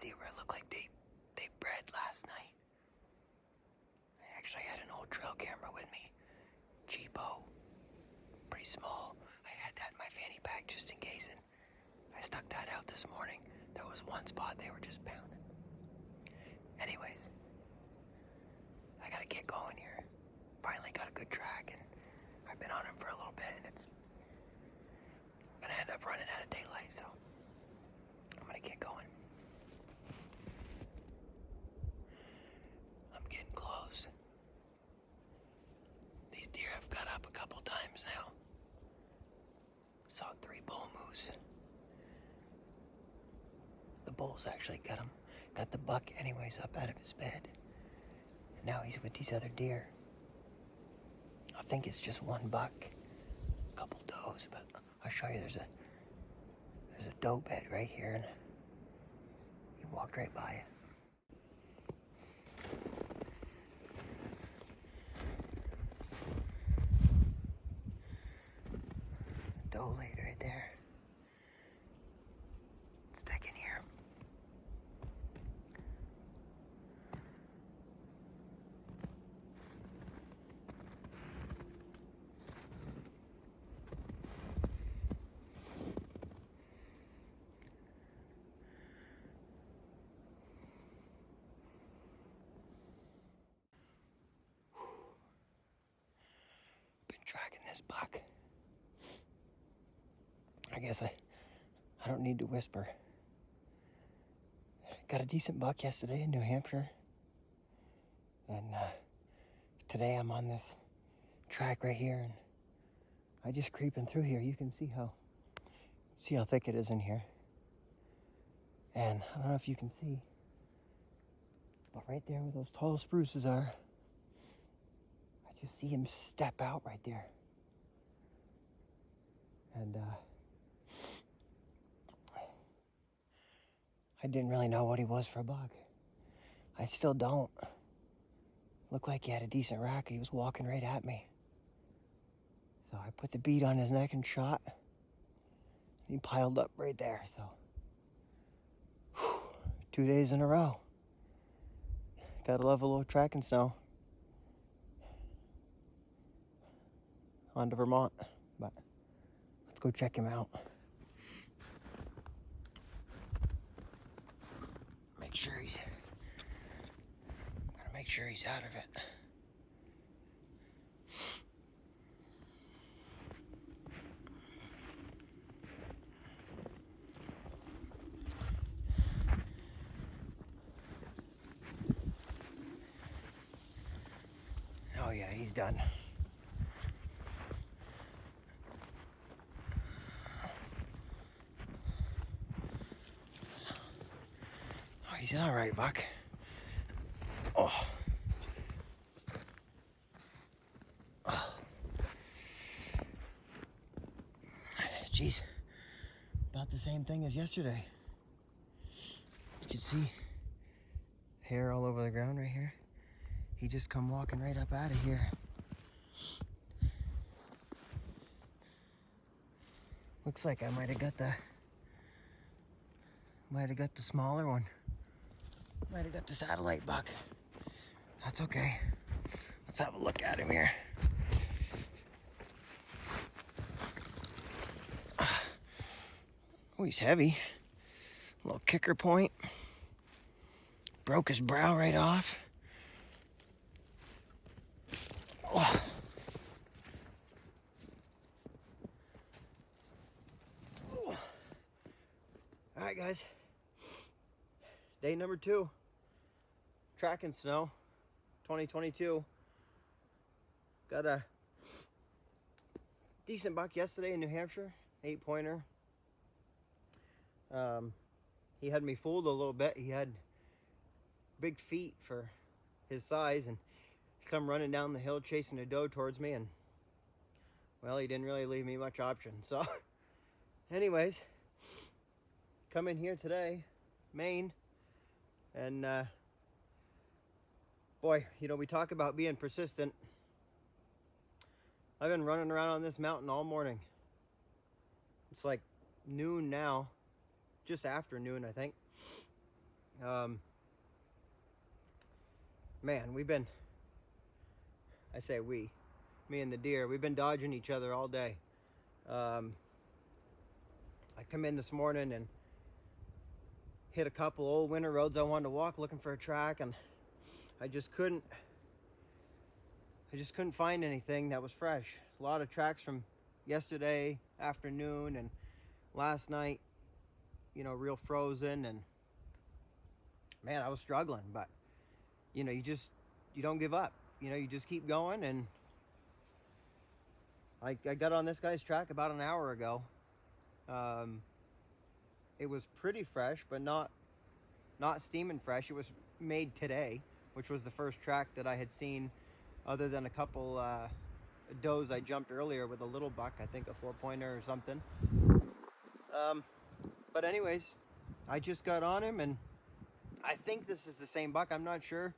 zebra look like they bred last night. I actually had an old trail camera with me. Cheapo. Pretty small. I had that in my fanny pack just in case, and I stuck that out this morning. There was one spot they were just pounding. Anyways, I gotta get going here. Finally got a good track, and I've been on him for a little bit, and it's gonna end up running out of daylight, so I'm gonna get going. I'm getting close. These deer have got up a couple times now. Saw 3 bull moose. The bulls actually got the buck anyways up out of his bed. And now he's with these other deer. I think it's just one buck, a couple does, but I'll show you there's a doe bed right here, and he walked right by it. Doe laid right there. Stick in here. Been tracking this buck. I guess I don't need to whisper. Got a decent buck yesterday in New Hampshire. And today I'm on this track right here, and I just creeping through here. You can see how thick it is in here. And I don't know if you can see, but right there where those tall spruces are, I just see him step out right there. And I didn't really know what he was for a buck. I still don't. Looked like he had a decent rack. He was walking right at me. So I put the bead on his neck and shot. He piled up right there, so. 2 days in a row. Gotta love a little tracking snow. On to Vermont, but let's go check him out. Make sure he's out of it. Oh yeah, he's done. Oh, he's all right, buck. Oh. Jeez, about the same thing as yesterday. You can see hair all over the ground right here. He just come walking right up out of here. Looks like I might have got the smaller one. Might have got the satellite buck. That's okay. Let's have a look at him here. Oh, he's heavy. A little kicker point. Broke his brow right off. Oh. All right, guys. Day number 2. Tracking snow, 2022. Got a decent buck yesterday in New Hampshire, 8-pointer. He had me fooled a little bit. He had big feet for his size, and he come running down the hill chasing a doe towards me, and well, he didn't really leave me much option. So anyways, come in here today, Maine, and boy, you know, we talk about being persistent. I've been running around on this mountain all morning. It's like noon now, just after noon, I think. Man, I say we, me and the deer, we've been dodging each other all day. I come in this morning and hit a couple old winter roads I wanted to walk looking for a track, and I just couldn't find anything that was fresh. A lot of tracks from yesterday afternoon and last night, real frozen, and man, I was struggling, but you don't give up. You just keep going, and I got on this guy's track about an hour ago. It was pretty fresh, but not steaming fresh. It was made today, which was the first track that I had seen, other than a couple does I jumped earlier with a little buck, I think a 4-pointer or something. But anyways, I just got on him, and I think this is the same buck. I'm not sure.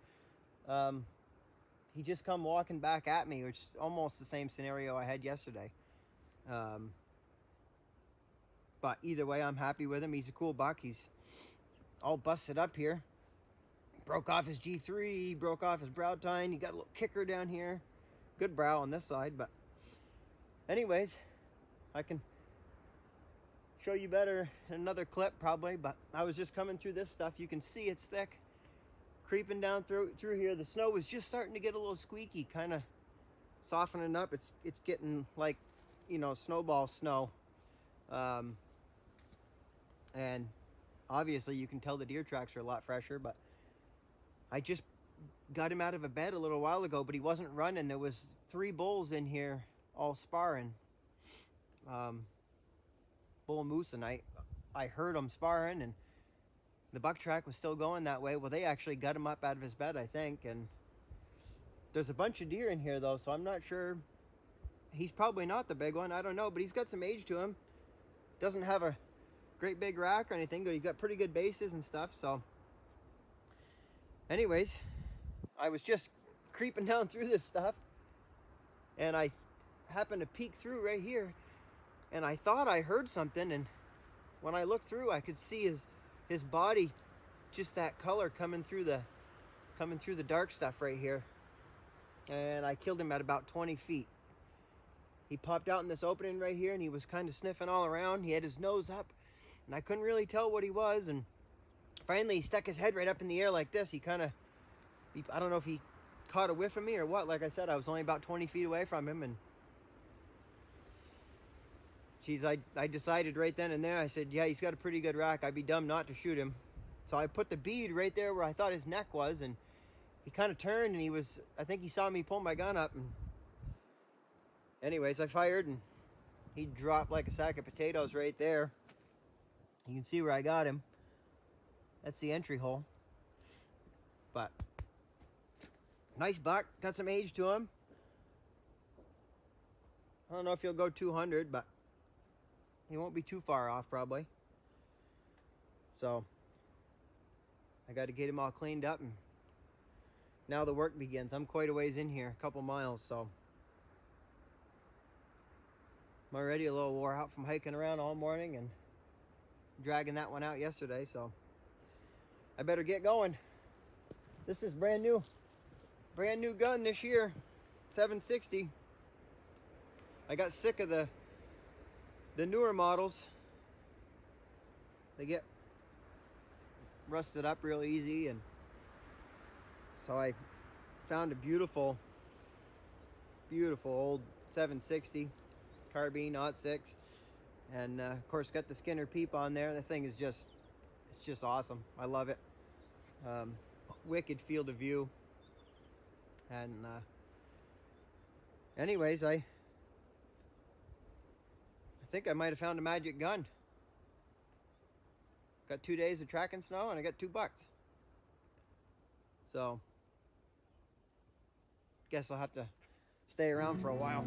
He just come walking back at me, which is almost the same scenario I had yesterday. But either way, I'm happy with him. He's a cool buck. He's all busted up here. Broke off his G3, broke off his brow tine. He got a little kicker down here. Good brow on this side, but anyways, I can show you better in another clip probably, but I was just coming through this stuff. You can see it's thick, creeping down through here. The snow was just starting to get a little squeaky, kind of softening up. It's getting like, snowball snow. And obviously you can tell the deer tracks are a lot fresher, but I just got him out of a bed a little while ago, but he wasn't running. There was 3 bulls in here all sparring. Bull moose, and I heard them sparring, and the buck track was still going that way. Well, they actually got him up out of his bed, I think, and there's a bunch of deer in here though, so I'm not sure. He's probably not the big one, I don't know, but he's got some age to him. Doesn't have a great big rack or anything, but he's got pretty good bases and stuff. So anyways, I was just creeping down through this stuff, and I happened to peek through right here, and I thought I heard something, and when I looked through, I could see his body, just that color coming through the dark stuff right here. And I killed him at about 20 feet. He popped out in this opening right here, and he was kind of sniffing all around. He had his nose up, and I couldn't really tell what he was. And finally, he stuck his head right up in the air like this. I don't know if he caught a whiff of me or what. Like I said, I was only about 20 feet away from him, and geez, I decided right then and there. I said, yeah, he's got a pretty good rack. I'd be dumb not to shoot him. So I put the bead right there where I thought his neck was, and he kind of turned, and I think he saw me pull my gun up, and anyways, I fired, and he dropped like a sack of potatoes right there. You can see where I got him. That's the entry hole. But nice buck, got some age to him. I don't know if he'll go 200, but he won't be too far off probably. So I got to get him all cleaned up, and now the work begins. I'm quite a ways in here, a couple miles, so I'm already a little wore out from hiking around all morning and dragging that one out yesterday, so I better get going. This is brand new gun this year, 760. I got sick of the newer models. They get rusted up real easy, and so I found a beautiful old 760 carbine .06, and of course got the Skinner peep on there. The thing is it's just awesome. I love it. Wicked field of view. And anyways, I think I might have found a magic gun. Got 2 days of tracking snow, and I got 2 bucks. So guess I'll have to stay around for a while.